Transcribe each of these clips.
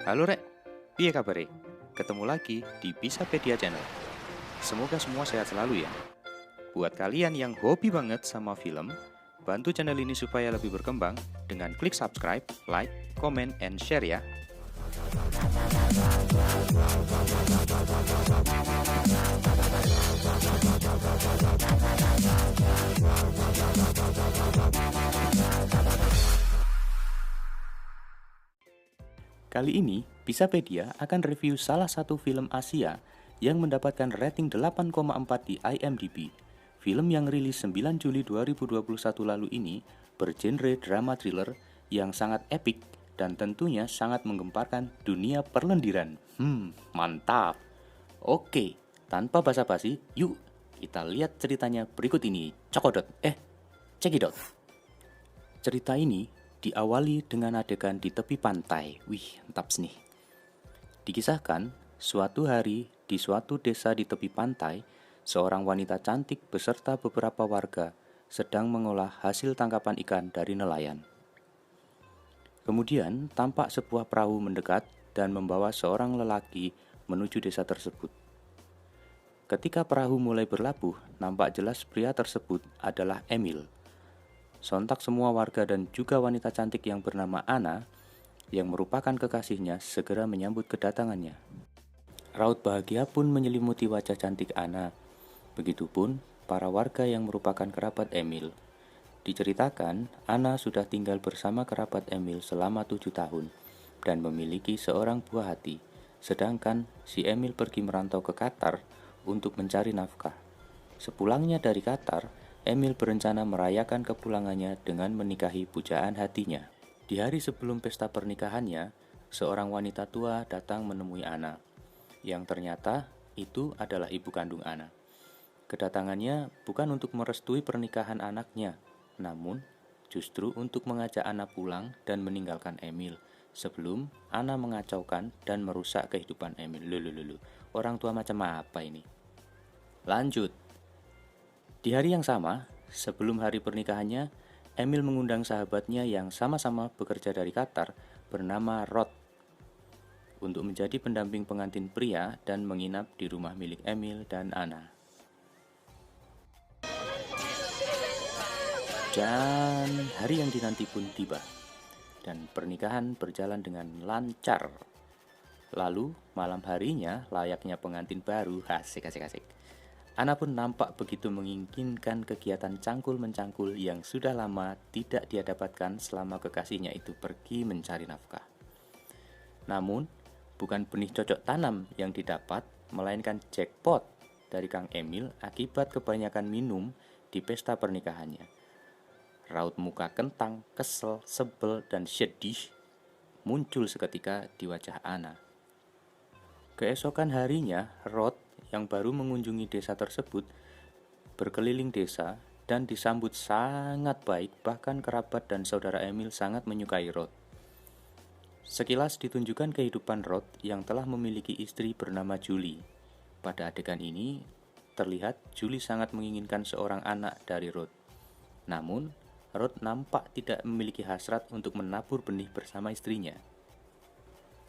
Halo Rek, piye kabare? Ketemu lagi di Bisapedia Channel. Semoga semua sehat selalu ya. Buat kalian yang hobi banget sama film, bantu channel ini supaya lebih berkembang dengan klik subscribe, like, comment, and share ya. Kali ini, Bisapedia akan review salah satu film Asia yang mendapatkan rating 8,4 di IMDb. Film yang rilis 9 Juli 2021 lalu ini bergenre drama thriller yang sangat epik dan tentunya sangat menggemparkan dunia perlendiran. Mantap. Oke, tanpa basa-basi, yuk kita lihat ceritanya berikut ini. Cokodot, cekidot. Cerita ini diawali dengan adegan di tepi pantai. Wih, mantap nih. Dikisahkan, suatu hari di suatu desa di tepi pantai, seorang wanita cantik beserta beberapa warga sedang mengolah hasil tangkapan ikan dari nelayan. Kemudian, tampak sebuah perahu mendekat dan membawa seorang lelaki menuju desa tersebut. Ketika perahu mulai berlabuh, nampak jelas pria tersebut adalah Emil. Sontak semua warga dan juga wanita cantik yang bernama Ana, yang merupakan kekasihnya, segera menyambut kedatangannya. Raut bahagia pun menyelimuti wajah cantik Ana. Begitupun para warga yang merupakan kerabat Emil. Diceritakan, Ana sudah tinggal bersama kerabat Emil selama 7 tahun dan memiliki seorang buah hati. Sedangkan si Emil pergi merantau ke Qatar untuk mencari nafkah. Sepulangnya dari Qatar, Emil berencana merayakan kepulangannya dengan menikahi pujaan hatinya. Di hari sebelum pesta pernikahannya, seorang wanita tua datang menemui Ana, yang ternyata itu adalah ibu kandung Ana. Kedatangannya bukan untuk merestui pernikahan anaknya, namun justru untuk mengajak Ana pulang dan meninggalkan Emil, sebelum Ana mengacaukan dan merusak kehidupan Emil. Lulu, orang tua macam apa ini? Lanjut. Di hari yang sama, sebelum hari pernikahannya, Emil mengundang sahabatnya yang sama-sama bekerja dari Qatar bernama Rod untuk menjadi pendamping pengantin pria dan menginap di rumah milik Emil dan Ana. Dan hari yang dinanti pun tiba, dan pernikahan berjalan dengan lancar. Lalu malam harinya layaknya pengantin baru, asik. Ana pun nampak begitu menginginkan kegiatan cangkul-mencangkul yang sudah lama tidak dia dapatkan selama kekasihnya itu pergi mencari nafkah. Namun, bukan benih cocok tanam yang didapat, melainkan jackpot dari Kang Emil akibat kebanyakan minum di pesta pernikahannya. Raut muka kentang, kesel, sebel, dan sedih muncul seketika di wajah Ana. Keesokan harinya, Rod yang baru mengunjungi desa tersebut berkeliling desa dan disambut sangat baik, bahkan kerabat dan saudara Emil sangat menyukai Rod. Sekilas ditunjukkan kehidupan Rod yang telah memiliki istri bernama Julie. Pada adegan ini terlihat Julie sangat menginginkan seorang anak dari Rod. Namun Rod nampak tidak memiliki hasrat untuk menabur benih bersama istrinya.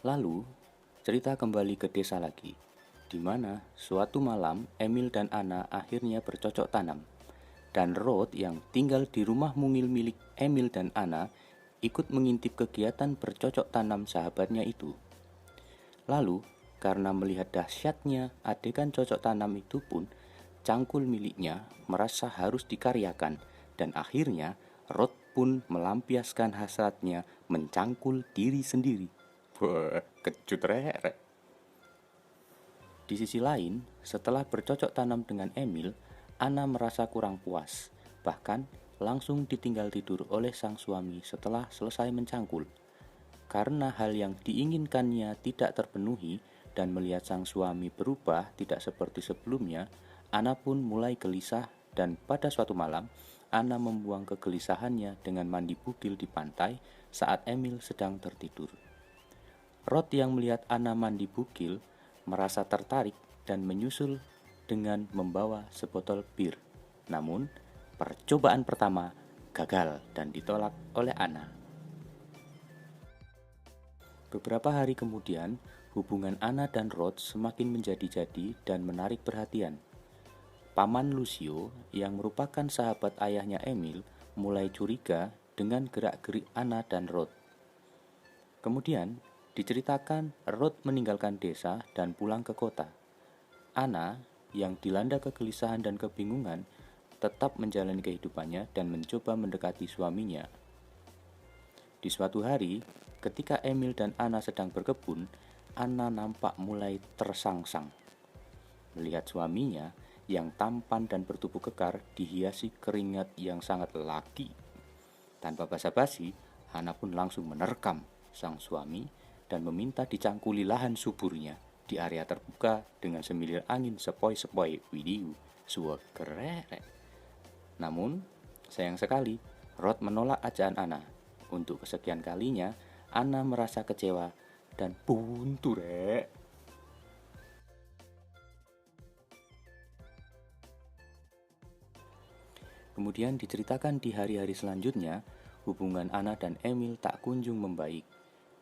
Lalu cerita kembali ke desa lagi, di mana suatu malam Emil dan Ana akhirnya bercocok tanam. Dan Rod yang tinggal di rumah mungil milik Emil dan Ana ikut mengintip kegiatan bercocok tanam sahabatnya itu. Lalu, karena melihat dahsyatnya adegan cocok tanam itu pun, cangkul miliknya merasa harus dikaryakan dan akhirnya Rod pun melampiaskan hasratnya mencangkul diri sendiri. Wah, kecut rek. Di sisi lain, setelah bercocok tanam dengan Emil, Ana merasa kurang puas, bahkan langsung ditinggal tidur oleh sang suami setelah selesai mencangkul. Karena hal yang diinginkannya tidak terpenuhi dan melihat sang suami berubah tidak seperti sebelumnya, Ana pun mulai gelisah dan pada suatu malam, Ana membuang kegelisahannya dengan mandi bugil di pantai saat Emil sedang tertidur. Rod yang melihat Ana mandi bugil merasa tertarik dan menyusul dengan membawa sebotol bir. Namun, percobaan pertama gagal dan ditolak oleh Ana. Beberapa hari kemudian, hubungan Anna dan Rod semakin menjadi-jadi dan menarik perhatian. Paman Lucio, yang merupakan sahabat ayahnya Emil, mulai curiga dengan gerak-gerik Anna dan Rod. Kemudian, diceritakan Rod meninggalkan desa dan pulang ke kota. Anna, yang dilanda kegelisahan dan kebingungan, tetap menjalani kehidupannya dan mencoba mendekati suaminya. Di suatu hari, ketika Emil dan Anna sedang berkebun, Anna nampak mulai tersangsang. Melihat suaminya yang tampan dan bertubuh kekar dihiasi keringat yang sangat laki. Tanpa basa-basi, Anna pun langsung menerkam sang suami dan meminta dicangkuli lahan suburnya di area terbuka dengan semilir angin sepoi-sepoi. Widiu, suwe kerek. Namun, sayang sekali, Rod menolak ajakan Anna. Untuk kesekian kalinya, Anna merasa kecewa dan buntu, rek. Kemudian diceritakan di hari-hari selanjutnya, hubungan Anna dan Emil tak kunjung membaik.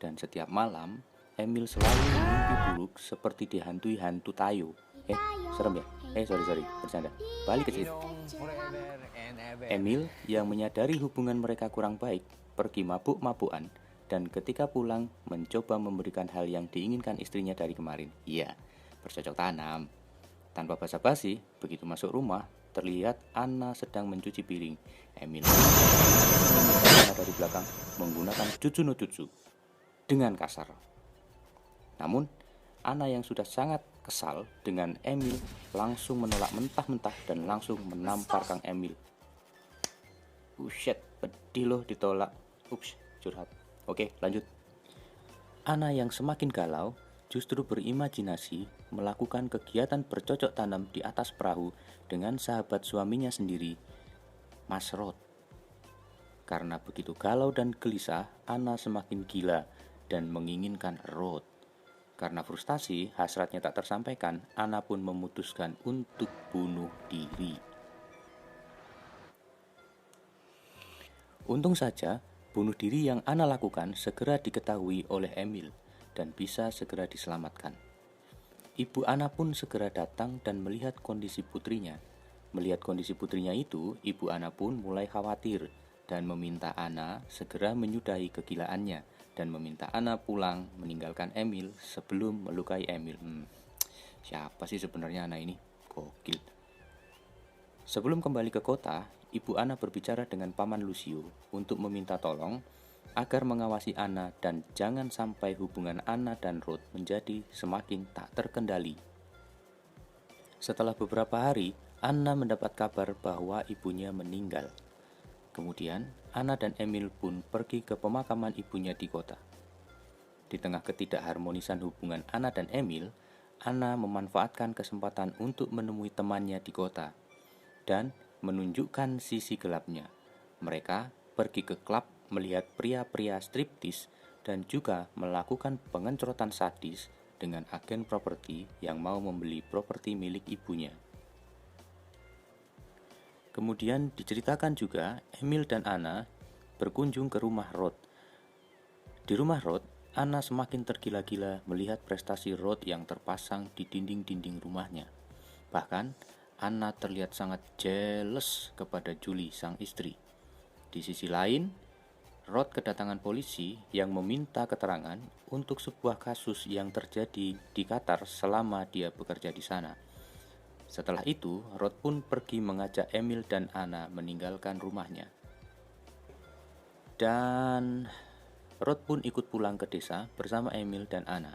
Dan setiap malam, Emil selalu mimpi buruk seperti dihantui hantu Tayo. Serem ya? Sorry, bercanda. Balik ke situ. Emil yang menyadari hubungan mereka kurang baik, pergi mabuk-mabukan, dan ketika pulang mencoba memberikan hal yang diinginkan istrinya dari kemarin. Iya, bercocok tanam. Tanpa basa-basi, begitu masuk rumah, terlihat Anna sedang mencuci piring. Emil dari belakang menggunakan jutsu no jutsu dengan kasar. Namun, Anna yang sudah sangat kesal dengan Emil langsung menolak mentah-mentah dan langsung menampar Kang Emil. Shit, pedih loh ditolak. Ups, curhat. Oke, lanjut. Anna yang semakin galau justru berimajinasi melakukan kegiatan bercocok tanam di atas perahu dengan sahabat suaminya sendiri, Mas Rod. Karena begitu galau dan gelisah, Anna semakin gila dan menginginkan Rod. Karena frustasi, hasratnya tak tersampaikan, Anna pun memutuskan untuk bunuh diri. Untung saja, bunuh diri yang Anna lakukan segera diketahui oleh Emil dan bisa segera diselamatkan. Ibu Anna pun segera datang dan melihat kondisi putrinya. Melihat kondisi putrinya itu, Ibu Anna pun mulai khawatir dan meminta Anna segera menyudahi kegilaannya dan meminta Anna pulang meninggalkan Emil sebelum melukai Emil. Siapa sih sebenarnya Anna ini? Gokil. Sebelum kembali ke kota, Ibu Anna berbicara dengan Paman Lucio untuk meminta tolong agar mengawasi Anna dan jangan sampai hubungan Anna dan Rod menjadi semakin tak terkendali. Setelah beberapa hari, Anna mendapat kabar bahwa ibunya meninggal. Kemudian, Anna dan Emil pun pergi ke pemakaman ibunya di kota. Di tengah ketidakharmonisan hubungan Anna dan Emil, Anna memanfaatkan kesempatan untuk menemui temannya di kota dan menunjukkan sisi gelapnya. Mereka pergi ke klub melihat pria-pria striptis dan juga melakukan pengencrotan sadis dengan agen properti yang mau membeli properti milik ibunya. Kemudian diceritakan juga Emil dan Anna berkunjung ke rumah Rod. Di rumah Rod, Anna semakin tergila-gila melihat prestasi Rod yang terpasang di dinding-dinding rumahnya. Bahkan, Anna terlihat sangat jealous kepada Julie, sang istri. Di sisi lain, Rod kedatangan polisi yang meminta keterangan untuk sebuah kasus yang terjadi di Qatar selama dia bekerja di sana. Setelah itu, Rod pun pergi mengajak Emil dan Anna meninggalkan rumahnya. Dan Rod pun ikut pulang ke desa bersama Emil dan Anna.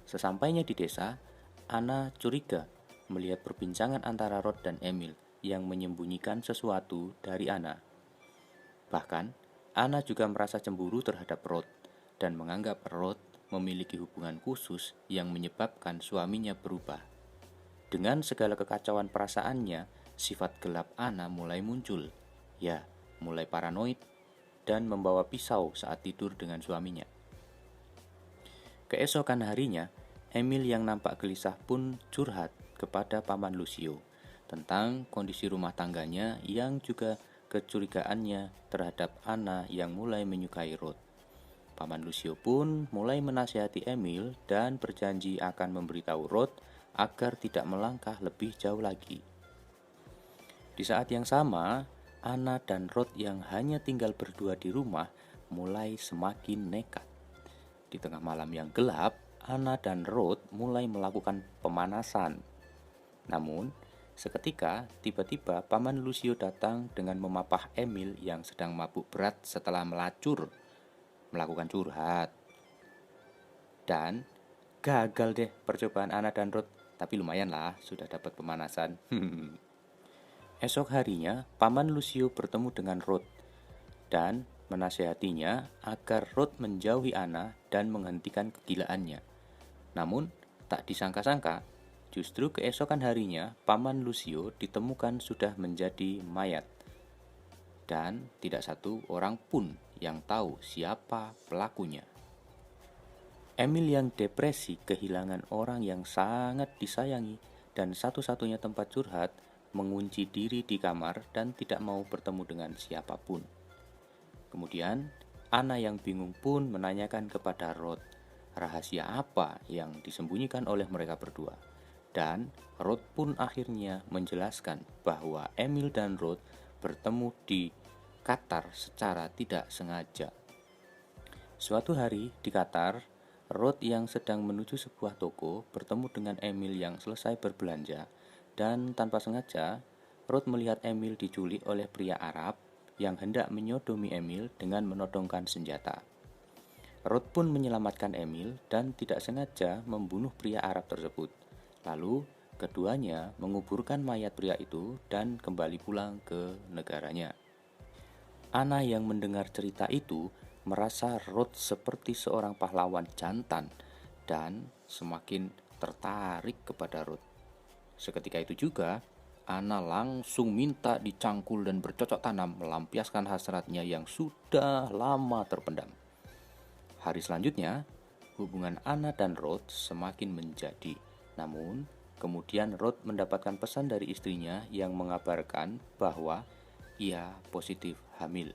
Sesampainya di desa, Anna curiga melihat perbincangan antara Rod dan Emil yang menyembunyikan sesuatu dari Anna. Bahkan, Anna juga merasa cemburu terhadap Rod dan menganggap Rod memiliki hubungan khusus yang menyebabkan suaminya berubah. Dengan segala kekacauan perasaannya, sifat gelap Anna mulai muncul. Ya, mulai paranoid dan membawa pisau saat tidur dengan suaminya. Keesokan harinya, Emil yang nampak gelisah pun curhat kepada Paman Lucio tentang kondisi rumah tangganya yang juga kecurigaannya terhadap Anna yang mulai menyukai Rod. Paman Lucio pun mulai menasihati Emil dan berjanji akan memberitahu Rod agar tidak melangkah lebih jauh lagi. Di saat yang sama, Anna dan Rod yang hanya tinggal berdua di rumah mulai semakin nekat. Di tengah malam yang gelap, Anna dan Rod mulai melakukan pemanasan. Namun, seketika tiba-tiba Paman Lucio datang dengan memapah Emil yang sedang mabuk berat setelah melakukan curhat. Dan gagal deh percobaan Anna dan Rod, tapi lumayan lah sudah dapat pemanasan. Esok harinya, Paman Lucio bertemu dengan Rod dan menasihatinya agar Rod menjauhi Anna dan menghentikan kegilaannya. Namun, tak disangka-sangka, justru keesokan harinya Paman Lucio ditemukan sudah menjadi mayat. Dan tidak satu orang pun yang tahu siapa pelakunya. Emil yang depresi kehilangan orang yang sangat disayangi dan satu-satunya tempat curhat mengunci diri di kamar dan tidak mau bertemu dengan siapapun. Kemudian, Anna yang bingung pun menanyakan kepada Rod rahasia apa yang disembunyikan oleh mereka berdua. Dan Rod pun akhirnya menjelaskan bahwa Emil dan Rod bertemu di Qatar secara tidak sengaja. Suatu hari di Qatar, Rod yang sedang menuju sebuah toko bertemu dengan Emil yang selesai berbelanja, dan tanpa sengaja Rod melihat Emil diculik oleh pria Arab yang hendak menyodomi Emil dengan menodongkan senjata. Rod pun menyelamatkan Emil dan tidak sengaja membunuh pria Arab tersebut. Lalu keduanya menguburkan mayat pria itu dan kembali pulang ke negaranya. Anna yang mendengar cerita itu merasa Rod seperti seorang pahlawan jantan dan semakin tertarik kepada Rod. Seketika itu juga, Anna langsung minta dicangkul dan bercocok tanam melampiaskan hasratnya yang sudah lama terpendam. Hari selanjutnya, hubungan Anna dan Rod semakin menjadi. Namun, kemudian Rod mendapatkan pesan dari istrinya yang mengabarkan bahwa ia positif hamil.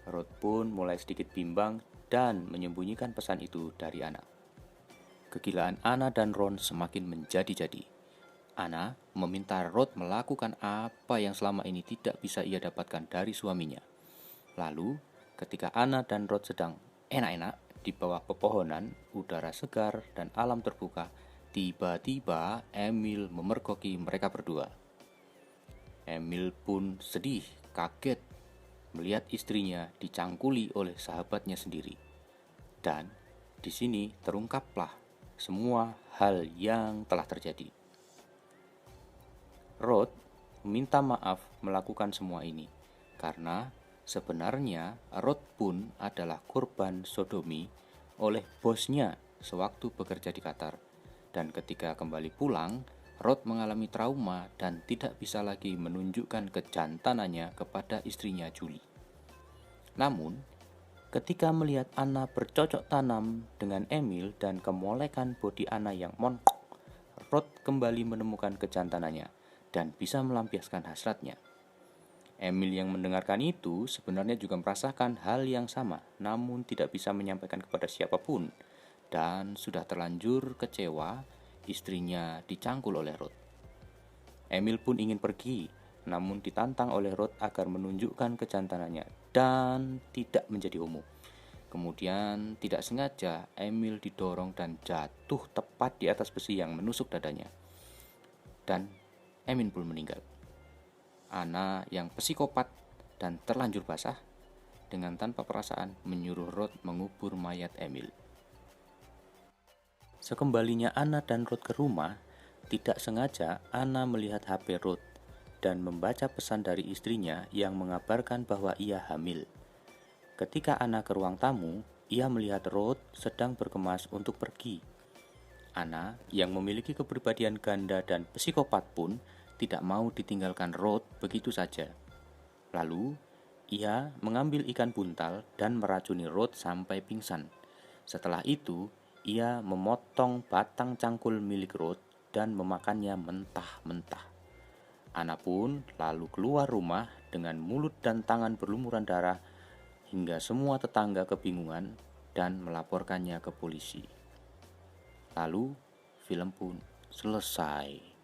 Rod pun mulai sedikit bimbang dan menyembunyikan pesan itu dari Anna. Kegilaan Anna dan Ron semakin menjadi-jadi. Anna meminta Rod melakukan apa yang selama ini tidak bisa ia dapatkan dari suaminya. Lalu, ketika Anna dan Rod sedang enak-enak di bawah pepohonan, udara segar dan alam terbuka, tiba-tiba Emil memergoki mereka berdua. Emil pun sedih, kaget melihat istrinya dicangkuli oleh sahabatnya sendiri. Dan di sini terungkaplah semua hal yang telah terjadi. Rod meminta maaf melakukan semua ini karena sebenarnya Rod pun adalah korban sodomi oleh bosnya sewaktu bekerja di Qatar. Dan ketika kembali pulang, Rod mengalami trauma dan tidak bisa lagi menunjukkan kejantanannya kepada istrinya Julie. Namun, ketika melihat Anna bercocok tanam dengan Emil dan kemolekan bodi Anna yang montok, Rod kembali menemukan kejantanannya dan bisa melampiaskan hasratnya. Emil yang mendengarkan itu sebenarnya juga merasakan hal yang sama, namun tidak bisa menyampaikan kepada siapapun, dan sudah terlanjur kecewa istrinya dicangkul oleh Rod. Emil pun ingin pergi, namun ditantang oleh Rod agar menunjukkan kejantanannya dan tidak menjadi homo. Kemudian tidak sengaja Emil didorong dan jatuh tepat di atas besi yang menusuk dadanya. Dan Emil pun meninggal. Anna yang psikopat dan terlanjur basah dengan tanpa perasaan menyuruh Rod mengubur mayat Emil. Sekembalinya Anna dan Rod ke rumah, tidak sengaja Anna melihat HP Rod dan membaca pesan dari istrinya yang mengabarkan bahwa ia hamil. Ketika Anna ke ruang tamu, ia melihat Rod sedang bergemas untuk pergi. Anna yang memiliki kepribadian ganda dan psikopat pun tidak mau ditinggalkan Rod begitu saja. Lalu, ia mengambil ikan buntal dan meracuni Rod sampai pingsan. Setelah itu, ia memotong batang cangkul milik Rod dan memakannya mentah-mentah. Anna pun lalu keluar rumah dengan mulut dan tangan berlumuran darah hingga semua tetangga kebingungan dan melaporkannya ke polisi. Lalu film pun selesai.